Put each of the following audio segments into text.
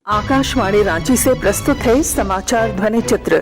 आकाशवाणी रांची से प्रस्तुत है समाचार ध्वनि चित्र।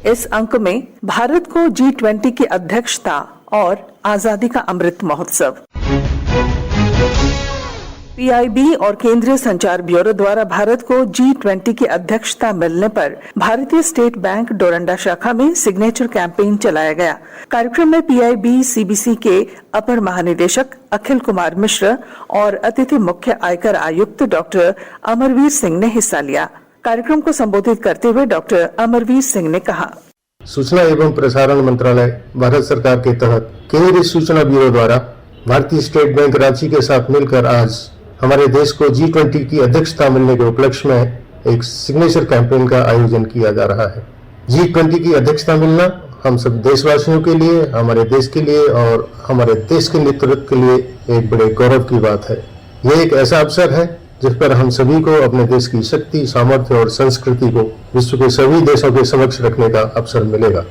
इस अंक में भारत को G20 की अध्यक्षता और आजादी का अमृत महोत्सव। पीआईबी और केंद्रीय संचार ब्यूरो द्वारा भारत को G20 की अध्यक्षता मिलने पर भारतीय स्टेट बैंक डोरंडा शाखा में सिग्नेचर कैंपेन चलाया गया। कार्यक्रम में पीआईबी सीबीसी के अपर महानिदेशक अखिल कुमार मिश्र और अतिथि मुख्य आयकर आयुक्त डॉक्टर अमरवीर सिंह ने हिस्सा लिया। कार्यक्रम को संबोधित करते हुए डॉक्टर अमरवीर सिंह ने कहा, सूचना एवं प्रसारण मंत्रालय भारत सरकार के तहत केंद्रीय सूचना ब्यूरो द्वारा भारतीय स्टेट बैंक रांची के साथ मिलकर आज हमारे देश को G20 की अध्यक्षता मिलने के उपलक्ष्य में एक सिग्नेचर कैंपेन का आयोजन किया जा रहा है। G20 की अध्यक्षता मिलना हम सब देशवासियों के लिए, हमारे देश के लिए और हमारे देश के नेतृत्व के लिए एक बड़े गौरव की बात है। यह एक ऐसा अवसर है जिस पर हम सभी को अपने देश की शक्ति, सामर्थ्य और संस्कृति को विश्व के सभी देशों के समक्ष रखने का अवसर मिलेगा।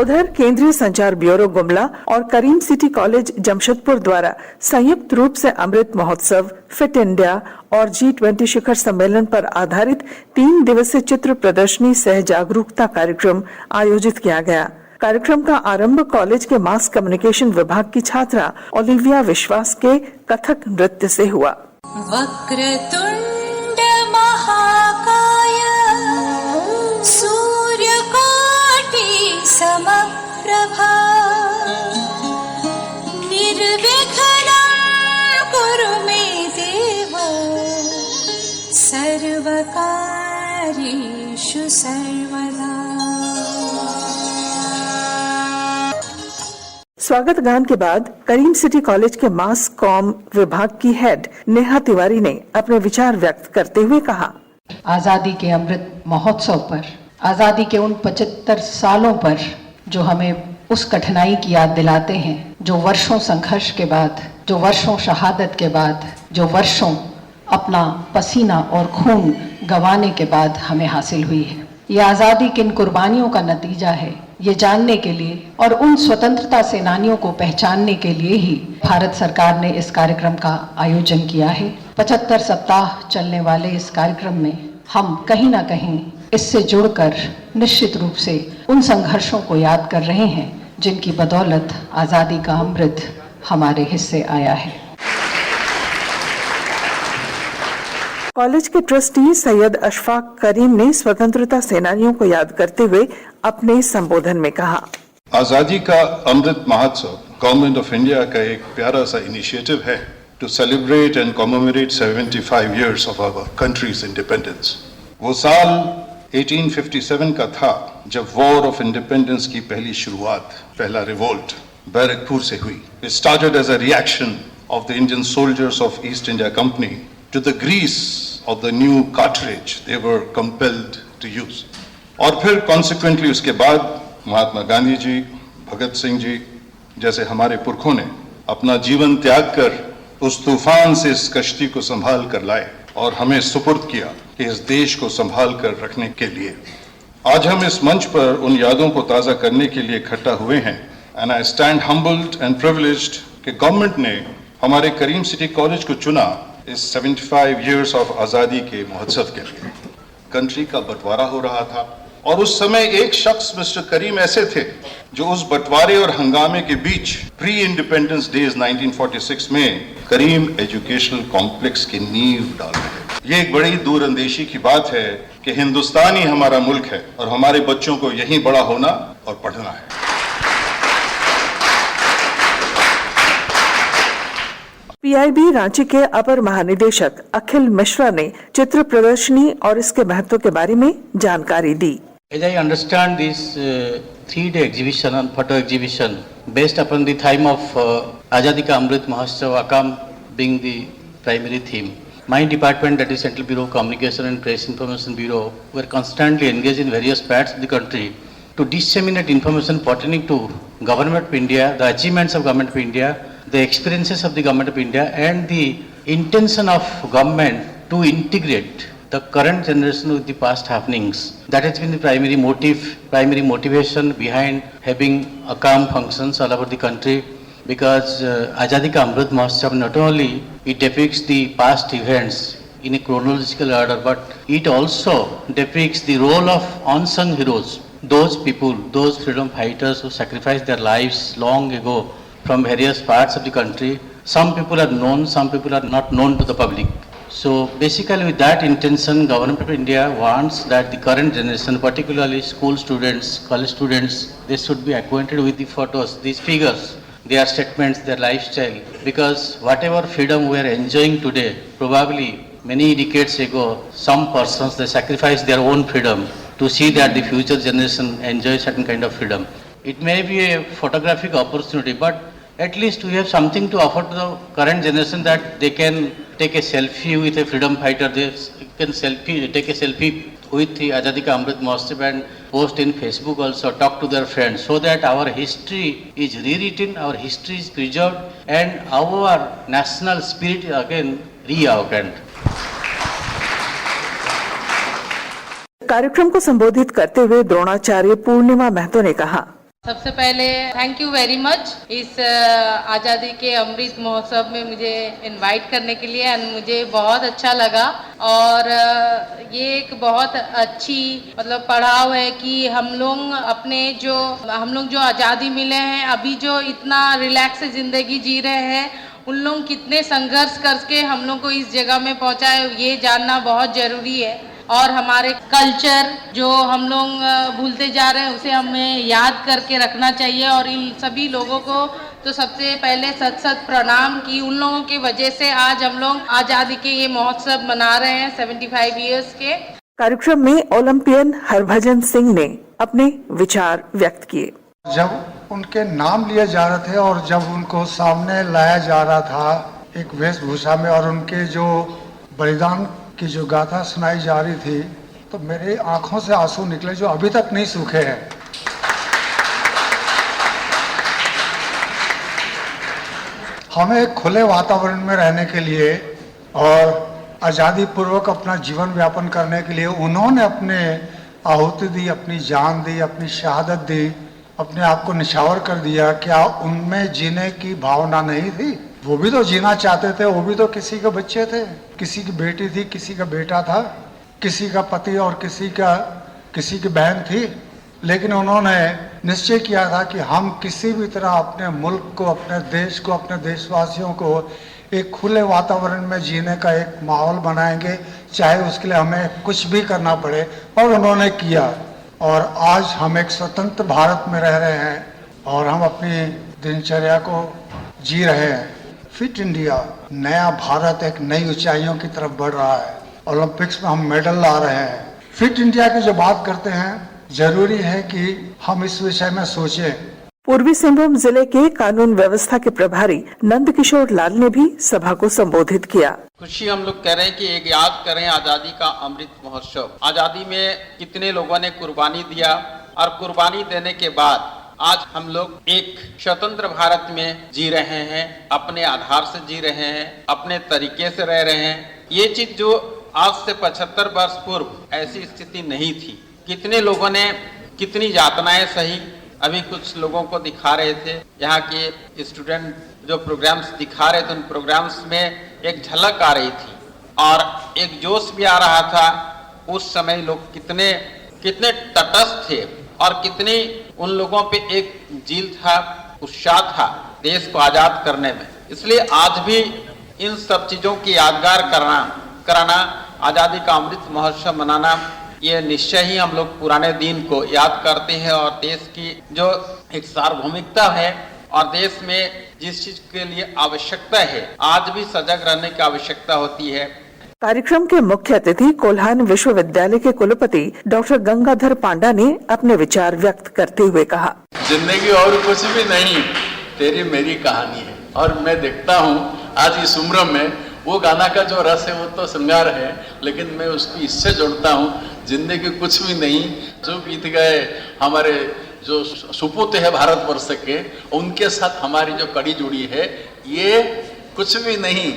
उधर केंद्रीय संचार ब्यूरो गुमला और करीम सिटी कॉलेज जमशेदपुर द्वारा संयुक्त रूप से अमृत महोत्सव, फिट इंडिया और G20 शिखर सम्मेलन पर आधारित 3 दिवसीय चित्र प्रदर्शनी सह जागरूकता कार्यक्रम आयोजित किया गया। कार्यक्रम का आरंभ कॉलेज के मास कम्युनिकेशन विभाग की छात्रा ओलिविया विश्वास के कथक नृत्य से हुआ। वक्रतुंड महाकाय सूर्यकोटि समप्रभा निर्विघ्नं कुरु मे देव सर्वकार्येषु सर्वदा। स्वागत गान के बाद करीम सिटी कॉलेज के मास कॉम विभाग की हेड नेहा तिवारी ने अपने विचार व्यक्त करते हुए कहा, आजादी के अमृत महोत्सव पर, आजादी के उन 75 सालों पर जो हमें उस कठिनाई की याद दिलाते हैं जो वर्षों संघर्ष के बाद, जो वर्षों शहादत के बाद, जो वर्षों अपना पसीना और खून गंवाने के बाद हमें हासिल हुई है। ये आजादी किन कुर्बानियों का नतीजा है, ये जानने के लिए और उन स्वतंत्रता सेनानियों को पहचानने के लिए ही भारत सरकार ने इस कार्यक्रम का आयोजन किया है। 75 सप्ताह चलने वाले इस कार्यक्रम में हम कहीं ना कहीं इससे जुड़कर निश्चित रूप से उन संघर्षों को याद कर रहे हैं जिनकी बदौलत आजादी का अमृत हमारे हिस्से आया है। कॉलेज के ट्रस्टी सैयद अशफाक करीम ने स्वतंत्रता सेनानियों को याद करते हुए अपने संबोधन में कहा, आजादी का Amrit Mahotsav government of India का एक प्यारा सा इनिशिएटिव है to celebrate and commemorate 75 years of our country's independence. वो साल 1857 का था जब वॉर ऑफ इंडिपेंडेंस की पहली शुरुआत, पहला रिवोल्ट बैरकपुर से हुई। It started as a reaction of the Indian soldiers of East India Company to the grease of the new cartridge they were compelled to use. और फिर consequently उसके बाद महात्मा गांधी जी, भगत सिंह जी जैसे हमारे पुरखों ने अपना जीवन त्याग कर उस तूफान से इस कश्ती को संभाल कर लाए और हमें सुपुर्द किया कि इस देश को संभाल कर रखने के लिए। आज हम इस मंच पर उन यादों को ताज़ा करने के लिए इकट्ठा हुए हैं। And I stand humbled and privileged कि गवर्नमेंट ने हमारे करीम सिटी कॉलेज को चुना इस 75 years of आज़ादी के महोत्सव के लिए। कंट्री का बंटवारा हो रहा था और उस समय एक शख्स मिस्टर करीम ऐसे थे जो उस बंटवारे और हंगामे के बीच प्री इंडिपेंडेंस डेज 1946 में करीम एजुकेशनल कॉम्प्लेक्स की नींव डाल रहे। ये एक बड़ी दूरअंदेशी की बात है कि हिंदुस्तान ही हमारा मुल्क है और हमारे बच्चों को यहीं बड़ा होना और पढ़ना है। पीआईबी रांची के अपर महानिदेशक अखिल मिश्रा ने चित्र प्रदर्शनी और इसके महत्व के बारे में जानकारी दी। As I understand this 3-day exhibition and photo exhibition based upon the theme of Azadi Ka Amrit Mahotsav, AKAM being the primary theme. My department, that is Central Bureau of Communication and Press Information Bureau, were constantly engaged in various parts of the country to disseminate information pertaining to Government of India, the achievements of Government of India, the experiences of the Government of India and the intention of government to integrate the current generation with the past happenings. That has been the primary motivation behind having AKAM functions all over the country, because Azadi Ka Amrit Mahotsav not only it depicts the past events in a chronological order, but it also depicts the role of unsung heroes, those people, those freedom fighters who sacrificed their lives long ago from various parts of the country. Some people are known, some people are not known to the public. So basically with that intention, Government of India wants that the current generation, particularly school students, college students, they should be acquainted with the photos, these figures, their statements, their lifestyle. Because whatever freedom we are enjoying today, probably many decades ago, some persons, they sacrificed their own freedom to see that the future generation enjoy certain kind of freedom. It may be a photographic opportunity, but at least we have something to offer to the current generation, that they can take a selfie with a freedom fighter, they can take a selfie with the Azadi Ka Amrit Mahotsav and post in Facebook also, talk to their friends, so that our history is rewritten, our history is preserved, and our national spirit is again reawakened. कार्यक्रम को संबोधित करते हुए द्रोणाचार्य पूर्णिमा महतो ने कहा, सबसे पहले thank you very much इस आज़ादी के अमृत महोत्सव में मुझे इनवाइट करने के लिए, एंड मुझे बहुत अच्छा लगा। और ये एक बहुत अच्छी मतलब पड़ाव है कि हम लोग जो आज़ादी मिले हैं, अभी जो इतना रिलैक्स ज़िंदगी जी रहे हैं, उन लोग कितने संघर्ष करके हम लोग को इस जगह में पहुंचाए, ये जानना बहुत ज़रूरी है। और हमारे कल्चर जो हम लोग भूलते जा रहे हैं, उसे हमें याद करके रखना चाहिए। और इन सभी लोगों को तो सबसे पहले सत प्रणाम कि उन लोगों की वजह से आज हम लोग आज़ादी के ये महोत्सव मना रहे हैं 75 इयर्स के। कार्यक्रम में ओलंपियन हरभजन सिंह ने अपने विचार व्यक्त किए। जब उनके नाम लिए जा रहे थे और जब उनको सामने लाया जा रहा था एक वेशभूषा में, और उनके जो बलिदान की जो गाथा सुनाई जा रही थी, तो मेरे आंखों से आंसू निकले जो अभी तक नहीं सूखे हैं। हमें एक खुले वातावरण में रहने के लिए और आज़ादी पूर्वक अपना जीवन यापन करने के लिए उन्होंने अपने आहुति दी, अपनी जान दी, अपनी शहादत दी, अपने आप को निछावर कर दिया। क्या उनमें जीने की भावना नहीं थी? वो भी तो जीना चाहते थे, वो भी तो किसी के बच्चे थे, किसी की बेटी थी, किसी का बेटा था, किसी का पति और किसी की बहन थी। लेकिन उन्होंने निश्चय किया था कि हम किसी भी तरह अपने मुल्क को, अपने देश को, अपने देशवासियों को एक खुले वातावरण में जीने का एक माहौल बनाएंगे, चाहे उसके लिए हमें कुछ भी करना पड़े। और उन्होंने किया, और आज हम एक स्वतंत्र भारत में रह रहे हैं और हम अपनी दिनचर्या को जी रहे हैं। फिट इंडिया, नया भारत एक नई ऊंचाइयों की तरफ बढ़ रहा है। ओलंपिक्स में हम मेडल ला रहे हैं। फिट इंडिया की जो बात करते हैं, जरूरी है कि हम इस विषय में सोचें। पूर्वी सिंहभूम जिले के कानून व्यवस्था के प्रभारी नंद किशोर लाल ने भी सभा को संबोधित किया। खुशी हम लोग कह रहे हैं कि एक याद करें आजादी का अमृत महोत्सव। आजादी में कितने लोगों ने कुर्बानी दिया, और कुर्बानी देने के बाद आज हम लोग एक स्वतंत्र भारत में जी रहे हैं, अपने आधार से जी रहे हैं, अपने तरीके से रह रहे हैं। ये चीज जो आज से 75 वर्ष पूर्व ऐसी स्थिति नहीं थी। कितने लोगों ने कितनी यातनाएं सही। अभी कुछ लोगों को दिखा रहे थे, यहाँ के स्टूडेंट जो प्रोग्राम्स दिखा रहे थे, उन प्रोग्राम्स में एक झलक आ रही थी और एक जोश भी आ रहा था। उस समय लोग कितने तटस्थ थे और कितनी उन लोगों पे एक जील था, उत्साह था देश को आजाद करने में। इसलिए आज भी इन सब चीजों की यादगार कराना, आजादी का अमृत महोत्सव मनाना, ये निश्चय ही हम लोग पुराने दिन को याद करते हैं। और देश की जो एक सार्वभौमिकता है और देश में जिस चीज के लिए आवश्यकता है, आज भी सजग रहने की आवश्यकता होती है। कार्यक्रम के मुख्य अतिथि कोल्हान विश्वविद्यालय के कुलपति डॉक्टर गंगाधर पांडा ने अपने विचार व्यक्त करते हुए कहा, जिंदगी और कुछ भी नहीं, तेरी मेरी कहानी है। और मैं देखता हूँ आज इस उम्र में वो गाना का जो रस है वो तो श्रृंगार है, लेकिन मैं उसको इससे जोड़ता हूँ, जिंदगी कुछ भी नहीं, जो बीत गए हमारे जो सुपूत है भारतवर्ष के, उनके साथ हमारी जो कड़ी जुड़ी है, ये कुछ भी नहीं।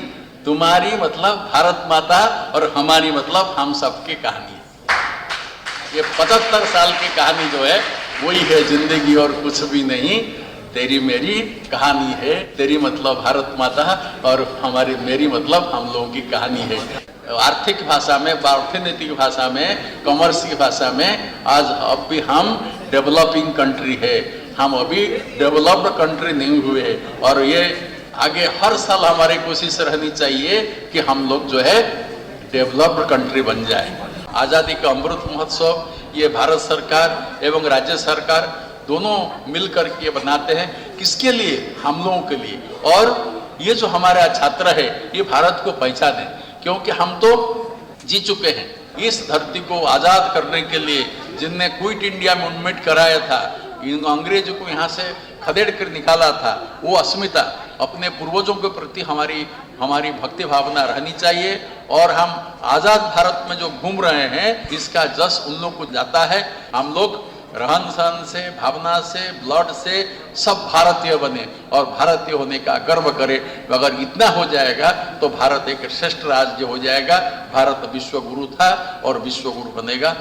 तुम्हारी मतलब भारत माता और हमारी मतलब हम सबकी कहानी है। ये 75 साल की कहानी जो है वही है जिंदगी और कुछ भी नहीं। तेरी मेरी कहानी है, तेरी मतलब भारत माता और हमारी मेरी मतलब हम लोगों की कहानी है। आर्थिक भाषा में, अर्थनीतिक भाषा में, कॉमर्स की भाषा में आज अब भी हम डेवलपिंग कंट्री है, हम अभी डेवलप्ड कंट्री नहीं हुए हैं। और ये आगे हर साल हमारी कोशिश रहनी चाहिए कि हम लोग जो है डेवलप्ड कंट्री बन जाए। आज़ादी का अमृत महोत्सव ये भारत सरकार एवं राज्य सरकार दोनों मिलकर के बनाते हैं। किसके लिए? हम लोगों के लिए। और ये जो हमारे छात्र है ये भारत को पहचाने, क्योंकि हम तो जी चुके हैं इस धरती को आज़ाद करने के लिए। जिनने क्विट इंडिया मूवमेंट कराया था, इन अंग्रेजों को यहाँ से खदेड़ कर निकाला था, वो अस्मिता अपने पूर्वजों के प्रति हमारी भक्ति भावना रहनी चाहिए। और हम आज़ाद भारत में जो घूम रहे हैं इसका जस उन लोग को जाता है। हम लोग रहन सहन से, भावना से, ब्लड से सब भारतीय बने और भारतीय होने का गर्व करें। अगर इतना हो जाएगा तो भारत एक श्रेष्ठ राज्य हो जाएगा। भारत विश्व गुरु था और विश्व गुरु बनेगा।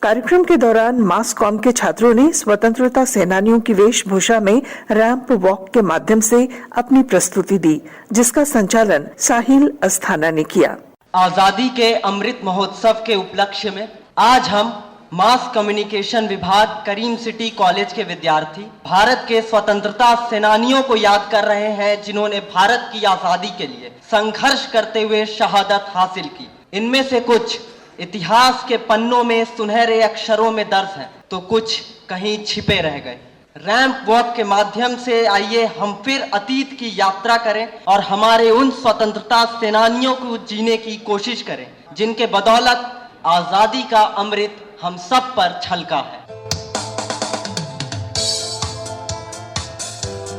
कार्यक्रम के दौरान मास कॉम के छात्रों ने स्वतंत्रता सेनानियों की वेशभूषा में रैंप वॉक के माध्यम से अपनी प्रस्तुति दी, जिसका संचालन साहिल अस्थाना ने किया। आजादी के अमृत महोत्सव के उपलक्ष्य में आज हम मास कम्युनिकेशन विभाग करीम सिटी कॉलेज के विद्यार्थी भारत के स्वतंत्रता सेनानियों को याद कर रहे हैं, जिन्होंने भारत की आजादी के लिए संघर्ष करते हुए शहादत हासिल की। इनमें से कुछ इतिहास के पन्नों में सुनहरे अक्षरों में दर्ज हैं, तो कुछ कहीं छिपे रह गए। रैंप वॉक के माध्यम से आइए हम फिर अतीत की यात्रा करें और हमारे उन स्वतंत्रता सेनानियों को जीने की कोशिश करें जिनके बदौलत आजादी का अमृत हम सब पर छलका है।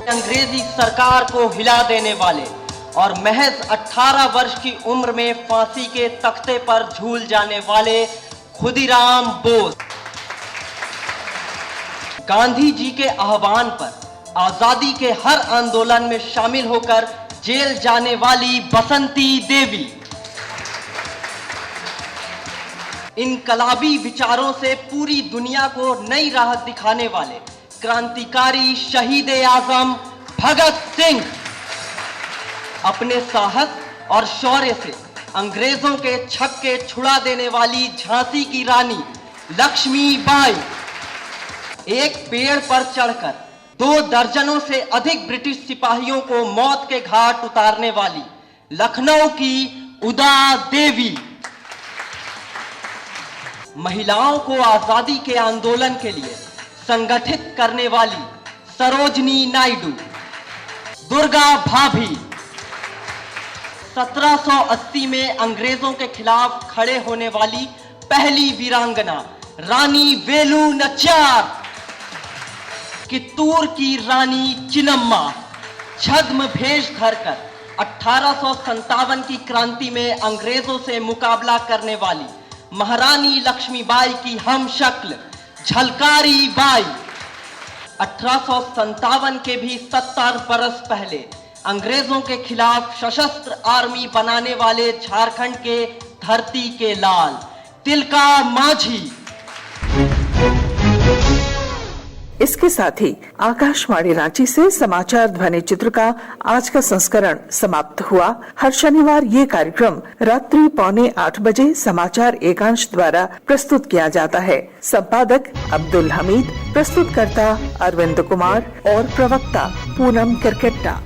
अंग्रेजी सरकार को हिला देने वाले और महज 18 वर्ष की उम्र में फांसी के तख्ते पर झूल जाने वाले खुदीराम बोस, गांधी जी के आह्वान पर आजादी के हर आंदोलन में शामिल होकर जेल जाने वाली बसंती देवी, इनकलाबी विचारों से पूरी दुनिया को नई राह दिखाने वाले क्रांतिकारी शहीद आजम भगत सिंह, अपने साहस और शौर्य से अंग्रेजों के छक्के छुड़ा देने वाली झांसी की रानी लक्ष्मीबाई, एक पेड़ पर चढ़कर 2 दर्जनों से अधिक ब्रिटिश सिपाहियों को मौत के घाट उतारने वाली लखनऊ की उदा देवी, महिलाओं को आजादी के आंदोलन के लिए संगठित करने वाली सरोजनी नायडू, दुर्गा भाभी, 1780 में अंग्रेजों के खिलाफ खड़े होने वाली पहली वीरांगना रानी वेलु नचियार, कित्तूर की रानी चिन्नम्मा, छद्म भेष धरकर 1857 की क्रांति में अंग्रेजों से मुकाबला करने वाली महारानी लक्ष्मीबाई की हम शक्ल झलकारी बाई, 1857 के भी 70 बरस पहले अंग्रेजों के खिलाफ सशस्त्र आर्मी बनाने वाले झारखंड के धरती के लाल तिलका मांझी। इसके साथ ही आकाशवाणी रांची से समाचार ध्वनि चित्र का आज का संस्करण समाप्त हुआ। हर शनिवार ये कार्यक्रम रात्रि 7:45 बजे समाचार एकांश द्वारा प्रस्तुत किया जाता है। संपादक अब्दुल हमीद, प्रस्तुतकर्ता अरविंद कुमार और प्रवक्ता पूनम किरकेट्टा।